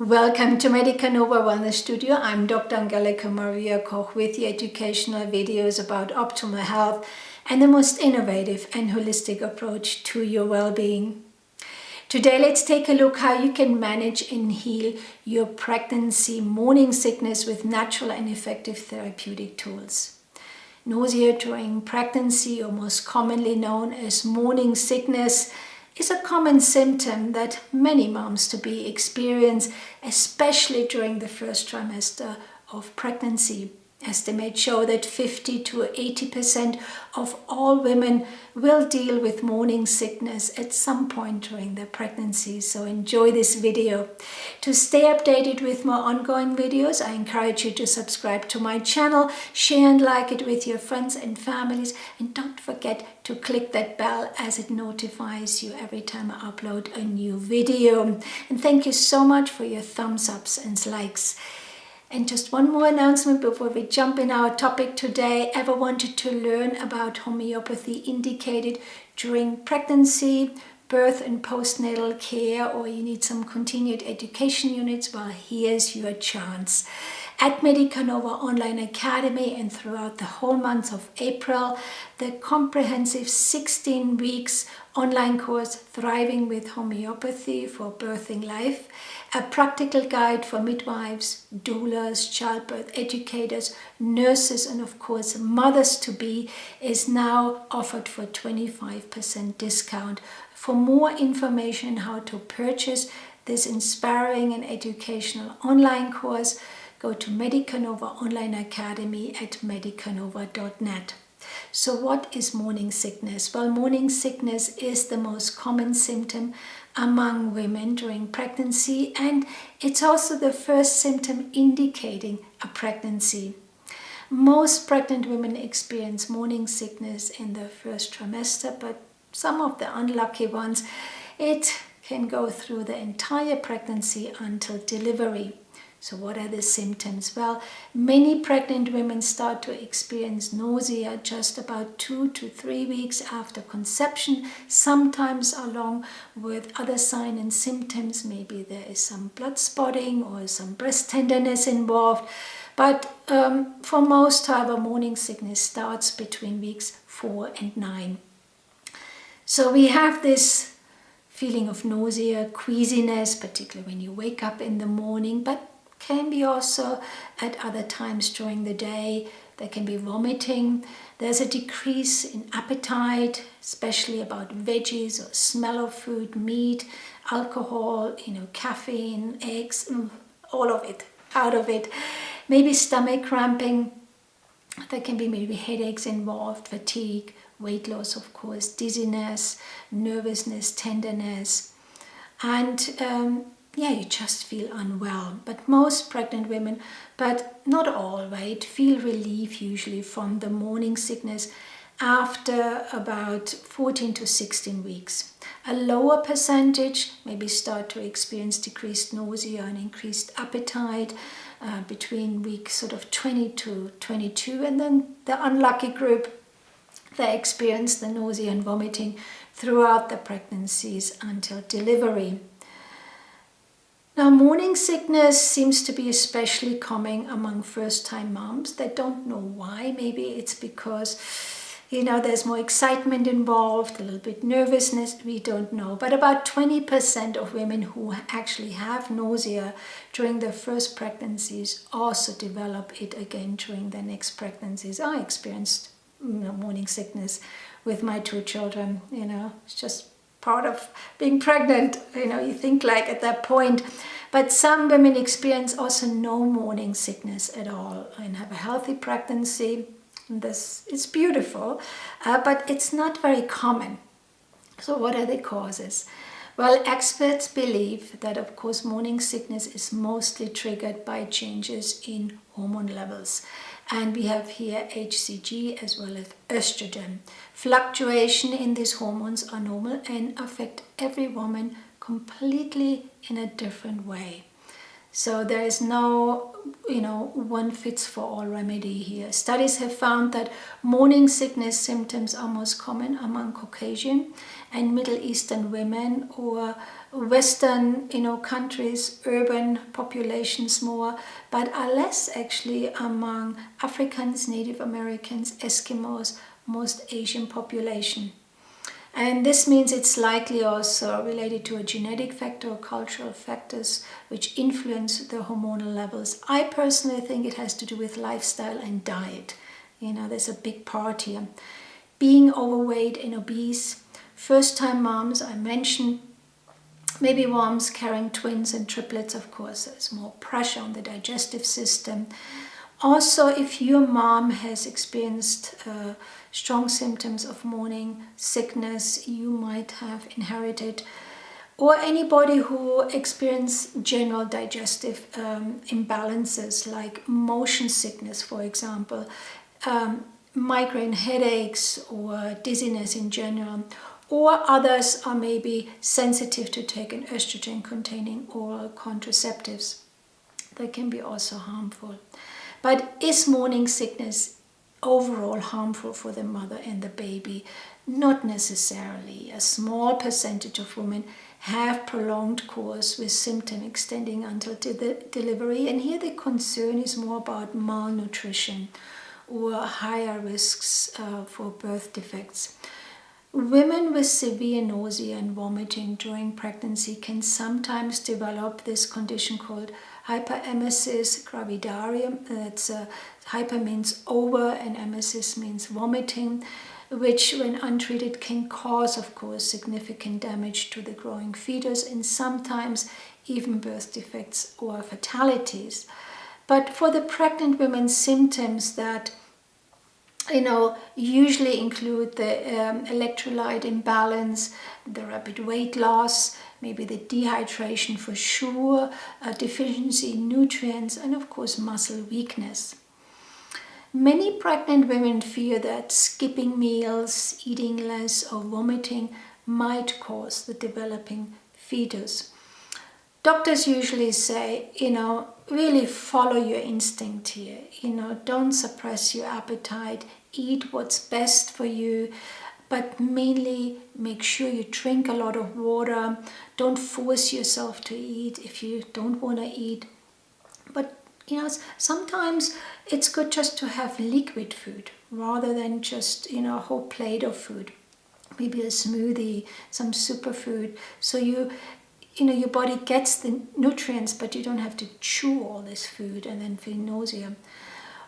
Welcome to Medica Nova Wellness Studio. I'm Dr. Angelika Maria Koch with the educational videos about optimal health and the most innovative and holistic approach to your well-being. Today, let's take a look how you can manage and heal your pregnancy morning sickness with natural and effective therapeutic tools. Nausea during pregnancy, or most commonly known as morning sickness, is a common symptom that many moms-to-be experience, especially during the first trimester of pregnancy. Estimates show that 50 to 80% of all women will deal with morning sickness at some point during their pregnancy. So enjoy this video. To stay updated with more ongoing videos, I encourage you to subscribe to my channel, share and like it with your friends and families, and don't forget to click that bell as it notifies you every time I upload a new video. And thank you so much for your thumbs ups and likes. And just one more announcement before we jump in our topic today. Ever wanted to learn about homeopathy indicated during pregnancy, birth and postnatal care, or you need some continued education units? Well, here's your chance. At Medica Nova Online Academy and throughout the whole month of April, the comprehensive 16 weeks online course Thriving with Homeopathy for Birthing Life, a practical guide for midwives, doulas, childbirth educators, nurses, and of course mothers-to-be is now offered for 25% discount. For more information on how to purchase this inspiring and educational online course, go to Medica Nova Online Academy at medicanova.net. So what is morning sickness? Well, morning sickness is the most common symptom among women during pregnancy, and it's also the first symptom indicating a pregnancy. Most pregnant women experience morning sickness in the first trimester, but some of the unlucky ones, it can go through the entire pregnancy until delivery. So what are the symptoms? Well, many pregnant women start to experience nausea just about 2 to 3 weeks after conception, sometimes along with other signs and symptoms. Maybe there is some blood spotting or some breast tenderness involved. But for most, however, morning sickness starts between weeks 4 and 9. So we have this feeling of nausea, queasiness, particularly when you wake up in the morning, but can be also at other times during the day. There can be vomiting. There's a decrease in appetite, especially about veggies or smell of food, meat, alcohol, caffeine, eggs, all of it, out of it. Maybe stomach cramping. There can be maybe headaches involved, fatigue, weight loss, of course, dizziness, nervousness, tenderness, and you just feel unwell. But most pregnant women, but not all, right, feel relief usually from the morning sickness after about 14 to 16 weeks. A lower percentage maybe start to experience decreased nausea and increased appetite between week sort of 20 to 22, and then the unlucky group, they experience the nausea and vomiting throughout the pregnancies until delivery. Now, morning sickness seems to be especially common among first-time moms. They don't know why. Maybe it's because, there's more excitement involved, a little bit nervousness, we don't know. But about 20% of women who actually have nausea during their first pregnancies also develop it again during their next pregnancies. I experienced morning sickness with my 2 children. It's just part of being pregnant, you think like at that point. But some women experience also no morning sickness at all and have a healthy pregnancy. This is beautiful, but it's not very common. So what are the causes? Well, experts believe that, of course, morning sickness is mostly triggered by changes in hormone levels. And we have here HCG as well as estrogen. Fluctuation in these hormones are normal and affect every woman completely in a different way. So there is no, one fits for all remedy here. Studies have found that morning sickness symptoms are most common among Caucasian and Middle Eastern women, or Western, countries, urban populations more, but are less actually among Africans, Native Americans, Eskimos, most Asian population. And this means it's likely also related to a genetic factor or cultural factors which influence the hormonal levels. I personally think it has to do with lifestyle and diet. There's a big part here. Being overweight and obese, first-time moms, I mentioned, maybe moms carrying twins and triplets, of course, there's more pressure on the digestive system. Also, if your mom has experienced strong symptoms of morning sickness, you might have inherited, or anybody who experience general digestive imbalances like motion sickness, for example, migraine headaches or dizziness in general, or others are maybe sensitive to take an estrogen-containing oral contraceptives. That can be also harmful. But is morning sickness overall harmful for the mother and the baby? Not necessarily. A small percentage of women have prolonged course with symptom extending until delivery, and here the concern is more about malnutrition or higher risks for birth defects. Women with severe nausea and vomiting during pregnancy can sometimes develop this condition called hyperemesis gravidarum. That's hyper means over and emesis means vomiting, which when untreated can cause, of course, significant damage to the growing fetus and sometimes even birth defects or fatalities. But for the pregnant women, symptoms that usually include the electrolyte imbalance, the rapid weight loss, maybe the dehydration for sure, a deficiency in nutrients, and of course muscle weakness. Many pregnant women fear that skipping meals, eating less, or vomiting might cause the developing fetus. Doctors usually say, really follow your instinct here. Don't suppress your appetite. Eat what's best for you, but mainly make sure you drink a lot of water. Don't force yourself to eat if you don't want to eat. But sometimes it's good just to have liquid food rather than just a whole plate of food. Maybe a smoothie, some superfood, so your body gets the nutrients, but you don't have to chew all this food and then feel nausea.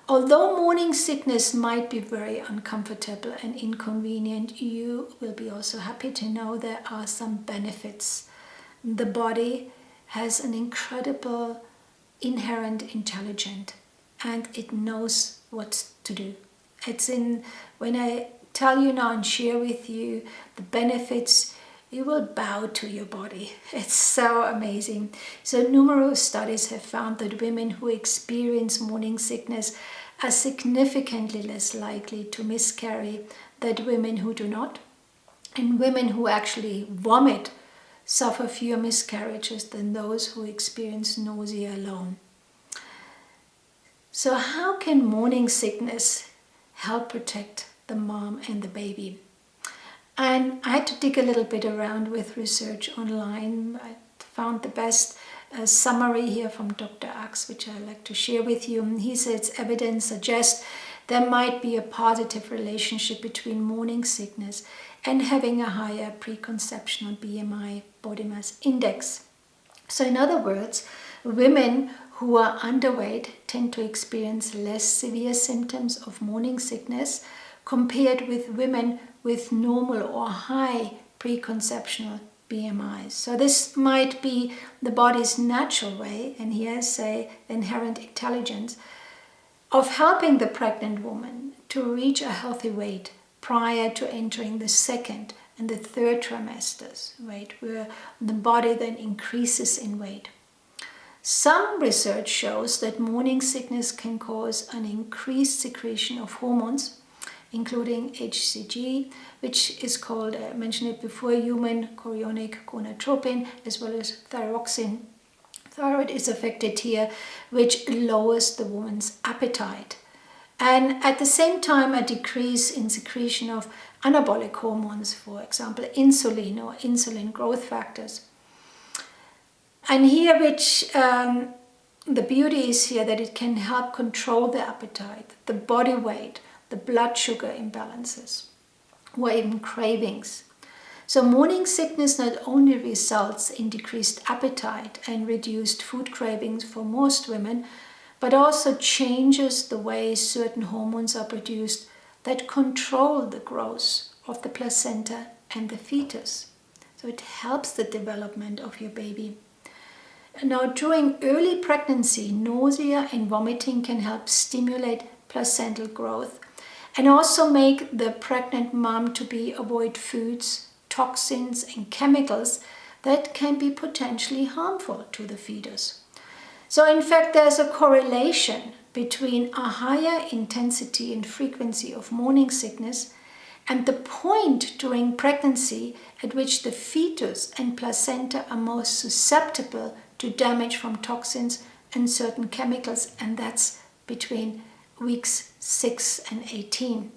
Although morning sickness might be very uncomfortable and inconvenient, you will be also happy to know there are some benefits. The body has an incredible inherent intelligence and it knows what to do. When I tell you now and share with you the benefits, you will bow to your body. It's so amazing. So numerous studies have found that women who experience morning sickness are significantly less likely to miscarry than women who do not. And women who actually vomit suffer fewer miscarriages than those who experience nausea alone. So how can morning sickness help protect the mom and the baby? And I had to dig a little bit around with research online. I found the best summary here from Dr. Axe, which I'd like to share with you. He says evidence suggests there might be a positive relationship between morning sickness and having a higher preconceptional BMI, body mass index. So in other words, women who are underweight tend to experience less severe symptoms of morning sickness compared with women with normal or high preconceptional BMIs. So this might be the body's natural way, and here say inherent intelligence, of helping the pregnant woman to reach a healthy weight prior to entering the second and the third trimesters, right, where the body then increases in weight. Some research shows that morning sickness can cause an increased secretion of hormones, including HCG, which is called, I mentioned it before, human chorionic gonadotropin, as well as thyroxine, Thyroid is affected here, which lowers the woman's appetite. And at the same time, a decrease in secretion of anabolic hormones, for example, insulin or insulin growth factors. And here, the beauty is here that it can help control the appetite, the body weight, the blood sugar imbalances, or even cravings. So morning sickness not only results in decreased appetite and reduced food cravings for most women, but also changes the way certain hormones are produced that control the growth of the placenta and the fetus. So it helps the development of your baby. Now, during early pregnancy, nausea and vomiting can help stimulate placental growth and also make the pregnant mom to avoid foods, toxins and chemicals that can be potentially harmful to the fetus. So in fact, there's a correlation between a higher intensity and frequency of morning sickness and the point during pregnancy at which the fetus and placenta are most susceptible to damage from toxins and certain chemicals, and that's between weeks 6 and 18.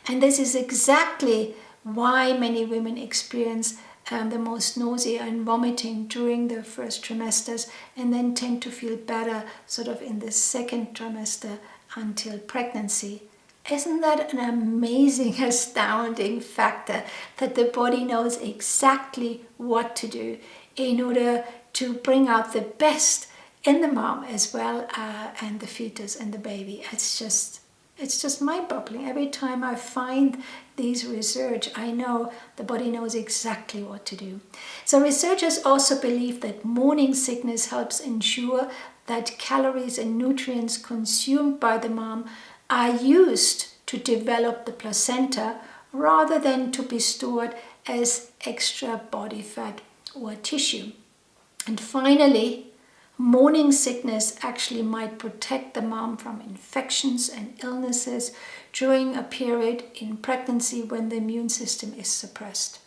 And this is exactly why many women experience the most nausea and vomiting during the first trimesters and then tend to feel better sort of in the second trimester until pregnancy. Isn't that an amazing, astounding factor that the body knows exactly what to do in order to bring out the best in the mom as well and the fetus and the baby? It's just mind-boggling. Every time I find these research, I know the body knows exactly what to do. So researchers also believe that morning sickness helps ensure that calories and nutrients consumed by the mom are used to develop the placenta rather than to be stored as extra body fat or tissue. And finally, morning sickness actually might protect the mom from infections and illnesses during a period in pregnancy when the immune system is suppressed,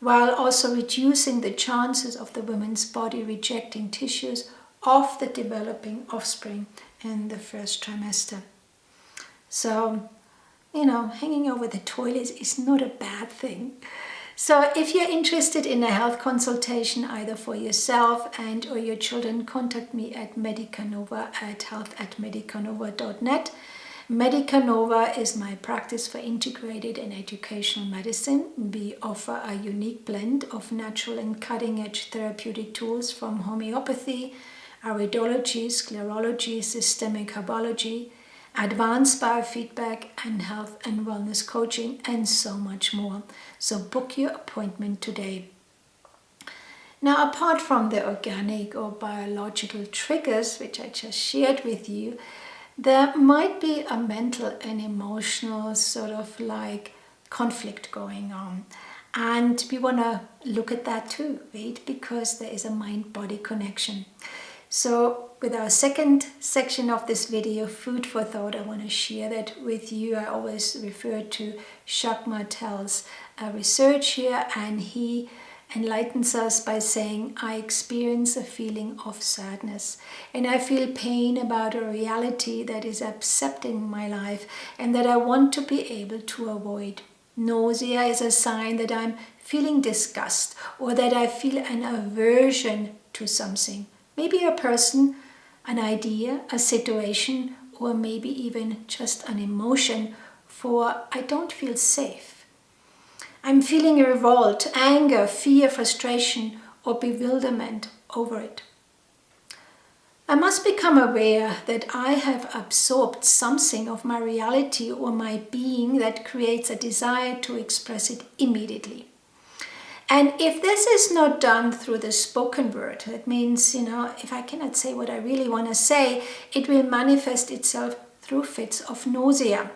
while also reducing the chances of the woman's body rejecting tissues of the developing offspring in the first trimester. So, hanging over the toilet is not a bad thing. So if you're interested in a health consultation either for yourself and or your children, contact me at Medica Nova at health@medicanova.net. Medica Nova is my practice for integrated and educational medicine. We offer a unique blend of natural and cutting-edge therapeutic tools from homeopathy, iridology, sclerology, systemic herbology, advanced biofeedback and health and wellness coaching, and so much more. So book your appointment today. Now, apart from the organic or biological triggers, which I just shared with you, there might be a mental and emotional sort of like conflict going on. And we want to look at that too, right? Because there is a mind-body connection. So with our second section of this video, Food for Thought, I want to share that with you. I always refer to Jacques Martel's research here, and he enlightens us by saying, I experience a feeling of sadness and I feel pain about a reality that is upsetting my life and that I want to be able to avoid. Nausea is a sign that I'm feeling disgust or that I feel an aversion to something. Maybe a person, an idea, a situation, or maybe even just an emotion, for I don't feel safe. I'm feeling a revolt, anger, fear, frustration, or bewilderment over it. I must become aware that I have absorbed something of my reality or my being that creates a desire to express it immediately. And if this is not done through the spoken word, that means, if I cannot say what I really want to say, it will manifest itself through fits of nausea.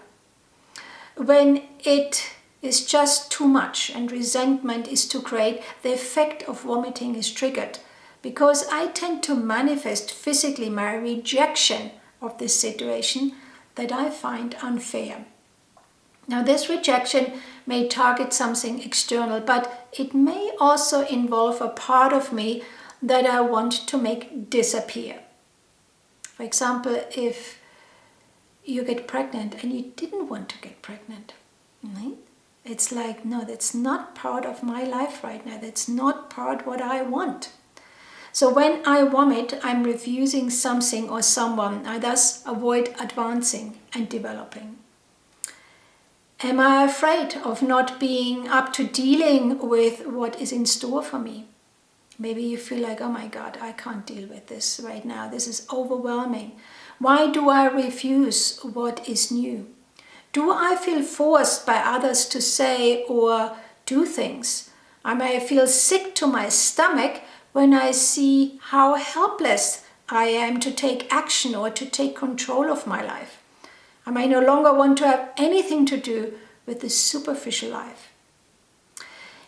When it is just too much and resentment is too great, the effect of vomiting is triggered because I tend to manifest physically my rejection of this situation that I find unfair. Now, this rejection may target something external, but it may also involve a part of me that I want to make disappear. For example, if you get pregnant and you didn't want to get pregnant, right? It's like, no, that's not part of my life right now. That's not part what I want. So when I vomit, I'm refusing something or someone. I thus avoid advancing and developing. Am I afraid of not being up to dealing with what is in store for me? Maybe you feel like, oh my God, I can't deal with this right now. This is overwhelming. Why do I refuse what is new? Do I feel forced by others to say or do things? I may feel sick to my stomach when I see how helpless I am to take action or to take control of my life. I may no longer want to have anything to do with this superficial life.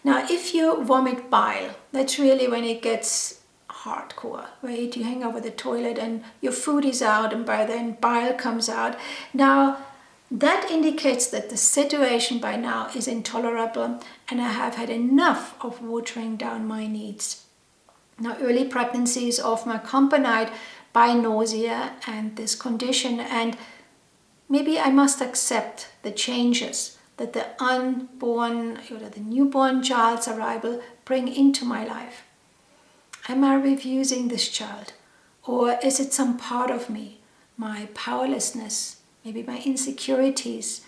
Now, if you vomit bile, that's really when it gets hardcore, right? You hang over the toilet and your food is out and by then bile comes out. Now, that indicates that the situation by now is intolerable and I have had enough of watering down my needs. Now, early pregnancy is often accompanied by nausea and this condition, and maybe I must accept the changes that the unborn or the newborn child's arrival bring into my life. Am I refusing this child? Or is it some part of me, my powerlessness, maybe my insecurities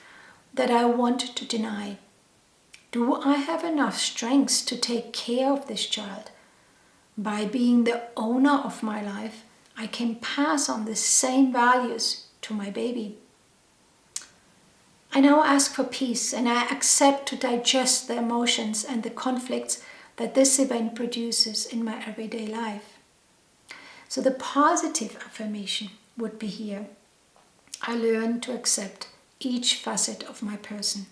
that I want to deny? Do I have enough strength to take care of this child? By being the owner of my life, I can pass on the same values to my baby. I now ask for peace and I accept to digest the emotions and the conflicts that this event produces in my everyday life. So the positive affirmation would be here. I learn to accept each facet of my person.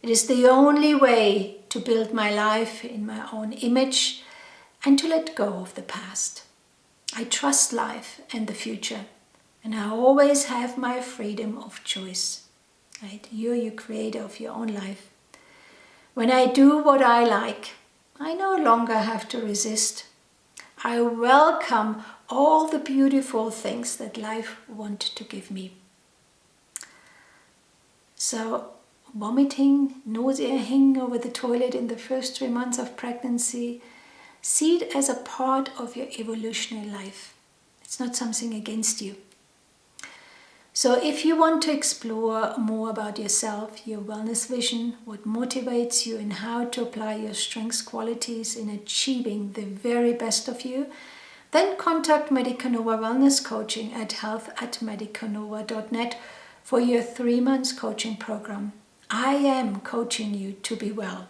It is the only way to build my life in my own image and to let go of the past. I trust life and the future, and I always have my freedom of choice. Right? You're your creator of your own life. When I do what I like, I no longer have to resist. I welcome all the beautiful things that life wants to give me. So, vomiting, nausea, hanging over the toilet in the first 3 months of pregnancy, see it as a part of your evolutionary life. It's not something against you. So if you want to explore more about yourself, your wellness vision, what motivates you and how to apply your strengths qualities in achieving the very best of you, then contact Medica Nova Wellness Coaching at health@medicanova.net for your 3 months coaching program. I am coaching you to be well.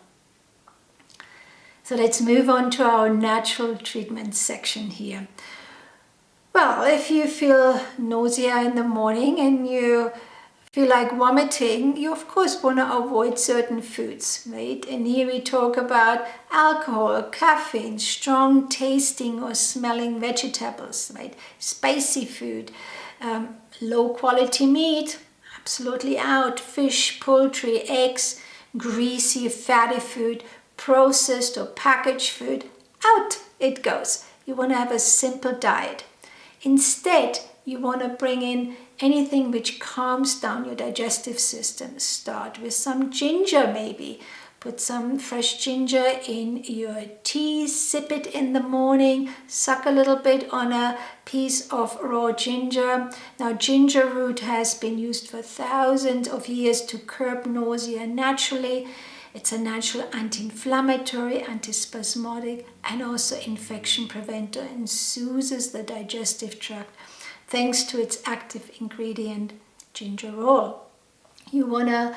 So let's move on to our natural treatment section here. Well, if you feel nausea in the morning and you feel like vomiting, you of course want to avoid certain foods, right? And here we talk about alcohol, caffeine, strong tasting or smelling vegetables, right? Spicy food, low quality meat, absolutely out. Fish, poultry, eggs, greasy, fatty food, processed or packaged food, out it goes. You want to have a simple diet. Instead, you want to bring in anything which calms down your digestive system. Start with some ginger maybe. Put some fresh ginger in your tea, sip it in the morning, suck a little bit on a piece of raw ginger. Now, ginger root has been used for thousands of years to curb nausea naturally. It's a natural anti-inflammatory, antispasmodic, and also infection preventer and soothes the digestive tract thanks to its active ingredient, gingerol. You want to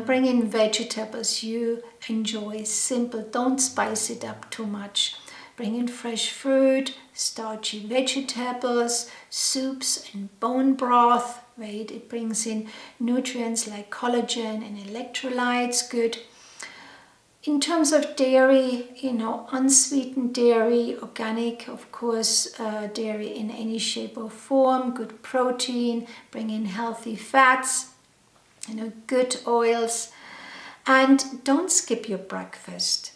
bring in vegetables you enjoy, simple, don't spice it up too much. Bring in fresh fruit, starchy vegetables, soups and bone broth, right? It brings in nutrients like collagen and electrolytes, good. In terms of dairy, unsweetened dairy, organic, of course, dairy in any shape or form, good protein, bring in healthy fats, good oils, and don't skip your breakfast.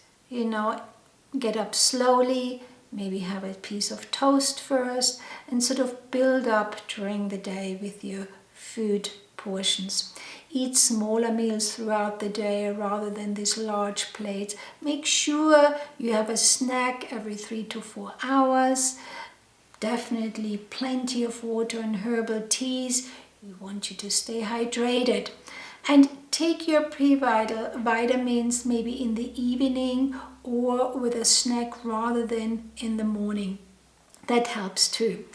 Get up slowly, maybe have a piece of toast first, and sort of build up during the day with your food portions. Eat smaller meals throughout the day rather than these large plates. Make sure you have a snack every 3 to 4 hours. Definitely plenty of water and herbal teas. We want you to stay hydrated. And take your pre-vital vitamins maybe in the evening or with a snack rather than in the morning. That helps too.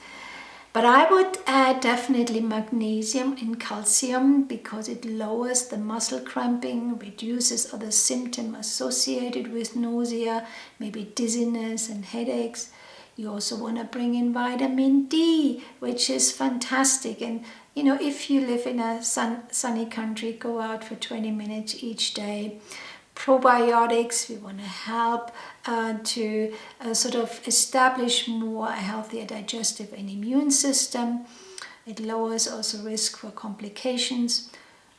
But I would add definitely magnesium and calcium because it lowers the muscle cramping, reduces other symptoms associated with nausea, maybe dizziness and headaches. You also want to bring in vitamin D, which is fantastic. And you know, if you live in a sunny country, go out for 20 minutes each day. Probiotics, we want to help to sort of establish more a healthier digestive and immune system. It lowers also risk for complications.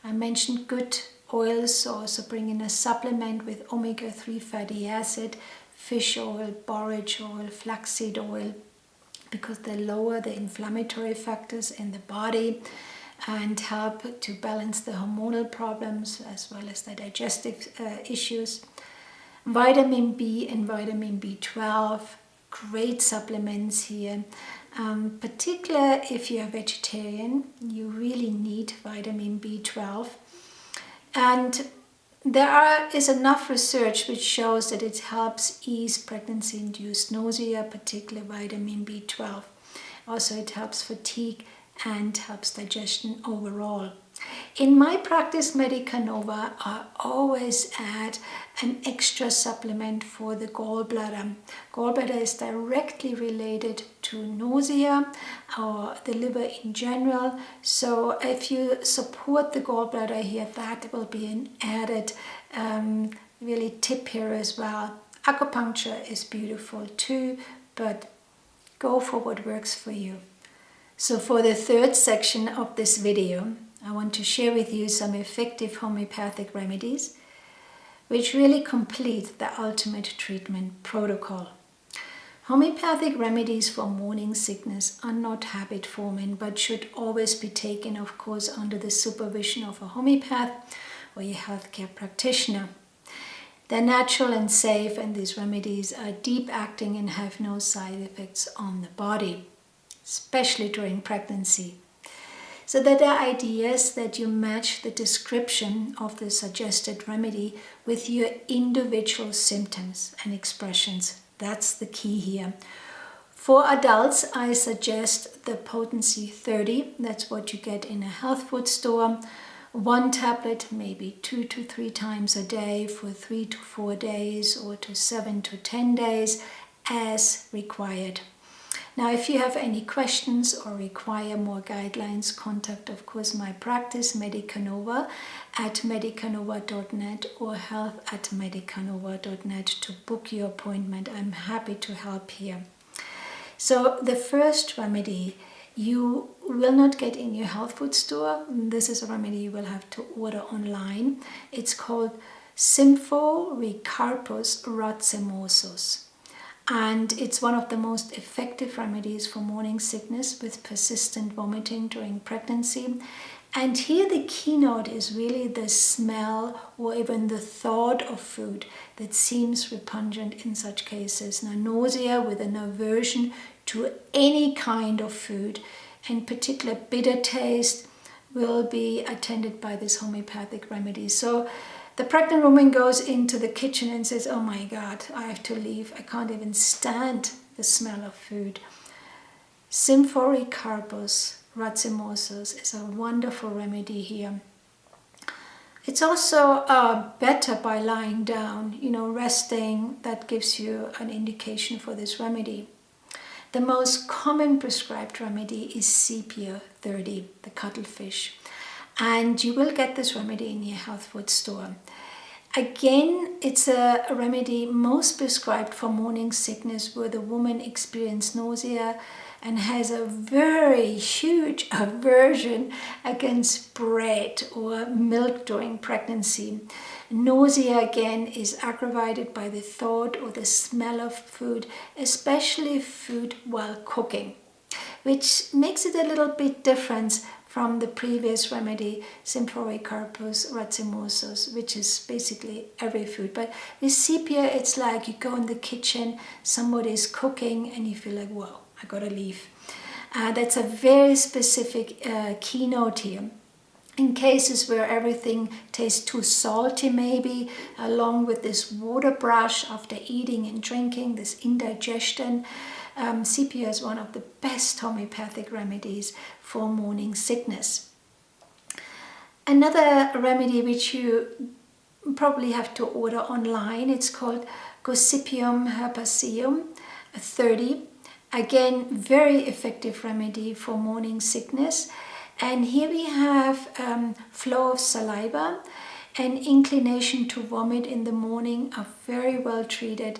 I mentioned good oils, so also bring in a supplement with omega-3 fatty acid, fish oil, borage oil, flaxseed oil, because they lower the inflammatory factors in the body and help to balance the hormonal problems as well as the digestive issues. Vitamin B and vitamin B12, great supplements here. Particularly if you're vegetarian, you really need vitamin B12. And there is enough research which shows that it helps ease pregnancy-induced nausea, particularly vitamin B12. Also, it helps fatigue and helps digestion overall. In my practice, Medica Nova, I always add an extra supplement for the gallbladder. Gallbladder is directly related to nausea or the liver in general. So if you support the gallbladder here, that will be an added really tip here as well. Acupuncture is beautiful too, but go for what works for you. So for the third section of this video, I want to share with you some effective homeopathic remedies which really complete the ultimate treatment protocol. Homeopathic remedies for morning sickness are not habit forming but should always be taken, of course, under the supervision of a homeopath or a healthcare practitioner. They're natural and safe, and these remedies are deep acting and have no side effects on the body, especially during pregnancy. So that are ideas that you match the description of the suggested remedy with your individual symptoms and expressions. That's the key here. For adults, I suggest the potency 30. That's what you get in a health food store. 1 tablet, maybe 2 to 3 times a day for 3 to 4 days or to 7 to 10 days as required. Now, if you have any questions or require more guidelines, contact, of course, my practice, Medica Nova, at medicanova.net or health@medicanova.net to book your appointment. I'm happy to help here. So the first remedy you will not get in your health food store. This is a remedy you will have to order online. It's called Symphorecarpus racemosus. And it's one of the most effective remedies for morning sickness with persistent vomiting during pregnancy. And here the keynote is really the smell or even the thought of food that seems repugnant in such cases. Now, nausea with an aversion to any kind of food, in particular bitter taste, will be attended by this homeopathic remedy. So the pregnant woman goes into the kitchen and says, "Oh my God, I have to leave. I can't even stand the smell of food." Symphorecarpus racemosus is a wonderful remedy here. It's also better by lying down, resting. That gives you an indication for this remedy. The most common prescribed remedy is sepia 30, the cuttlefish. And you will get this remedy in your health food store. Again, it's a remedy most prescribed for morning sickness where the woman experiences nausea and has a very huge aversion against bread or milk during pregnancy. Nausea, again, is aggravated by the thought or the smell of food, especially food while cooking, which makes it a little bit different from the previous remedy, Symphorecarpus racemosus, which is basically every food. But with sepia, it's like you go in the kitchen, somebody's cooking, and you feel like, whoa, I gotta leave. That's a very specific keynote here. In cases where everything tastes too salty, maybe, along with this water brush after eating and drinking, this indigestion, sepia is one of the best homeopathic remedies for morning sickness. Another remedy which you probably have to order online, it's called Gossypium herbaceum 30. Again, very effective remedy for morning sickness. And here we have flow of saliva and inclination to vomit in the morning are very well treated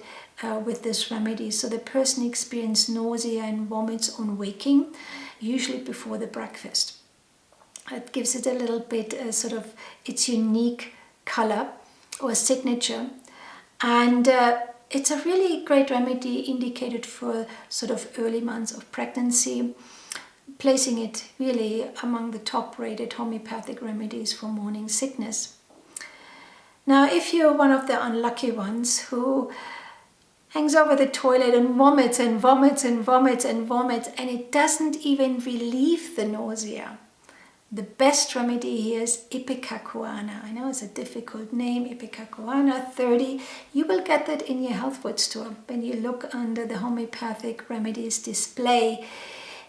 with this remedy. So the person experiences nausea and vomits on waking, usually before the breakfast. It gives it a little bit sort of its unique color or signature. And it's a really great remedy indicated for sort of early months of pregnancy, placing it really among the top-rated homeopathic remedies for morning sickness. Now, if you're one of the unlucky ones who hangs over the toilet and vomits and vomits and vomits and vomits, and it doesn't even relieve the nausea, the best remedy here is Ipecacuanha. I know it's a difficult name, Ipecacuanha 30. You will get that in your health food store when you look under the homeopathic remedies display.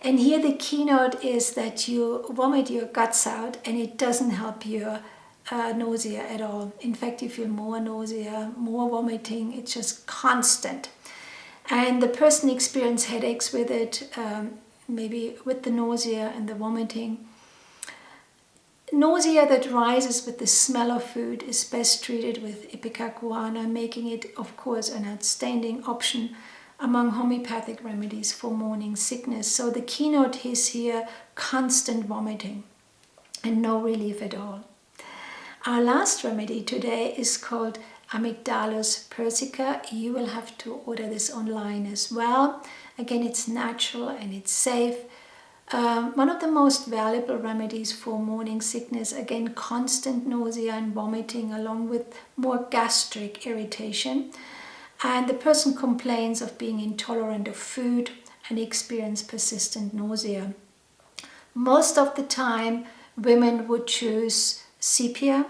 And here the keynote is that you vomit your guts out and it doesn't help your nausea at all. In fact, you feel more nausea, more vomiting. It's just constant. And the person experiences headaches with it, maybe with the nausea and the vomiting. Nausea that rises with the smell of food is best treated with Ipecacuanha, making it, of course, an outstanding option among homeopathic remedies for morning sickness. So the keynote is here constant vomiting and no relief at all. Our last remedy today is called Amygdalus persica. You will have to order this online as well. Again, it's natural and it's safe. One of the most valuable remedies for morning sickness, again, constant nausea and vomiting along with more gastric irritation. And the person complains of being intolerant of food and experience persistent nausea. Most of the time, women would choose sepia,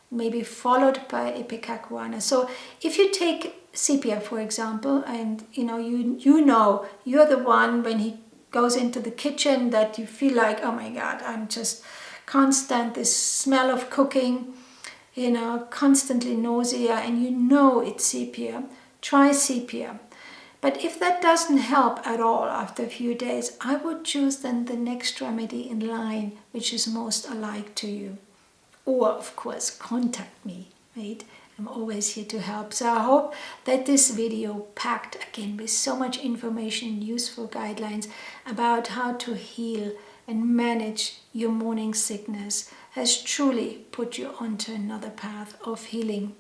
maybe followed by Ipecacuanha. So if you take sepia, for example, and you're the one when he goes into the kitchen that you feel like, oh my God, I'm just constant, this smell of cooking, constantly nausea, and it's sepia, try sepia. But if that doesn't help at all after a few days, I would choose then the next remedy in line, which is most alike to you. Or, of course, contact me, right? I'm always here to help. So I hope that this video, packed again with so much information and useful guidelines about how to heal and manage your morning sickness, has truly put you onto another path of healing.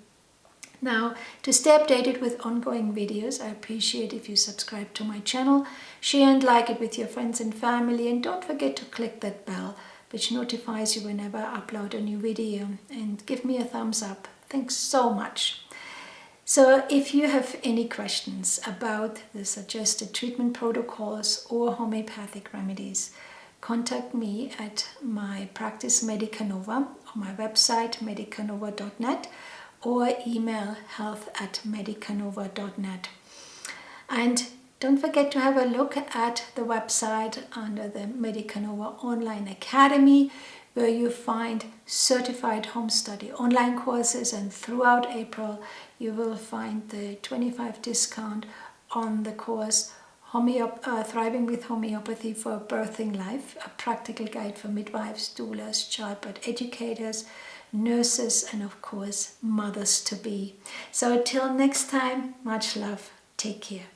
Now, to stay updated with ongoing videos, I appreciate if you subscribe to my channel, share and like it with your friends and family, and don't forget to click that bell which notifies you whenever I upload a new video, and give me a thumbs up. Thanks so much. So if you have any questions about the suggested treatment protocols or homeopathic remedies, contact me at my practice Medica Nova on my website medicanova.net or email health@medicanova.net. And don't forget to have a look at the website under the Medica Nova Online Academy, where you find certified home study online courses, and throughout April you will find the 25% discount on the course Thriving with Homeopathy for a Birthing Life, a practical guide for midwives, doulas, childbirth educators, nurses, and of course mothers-to-be. So until next time, much love, take care.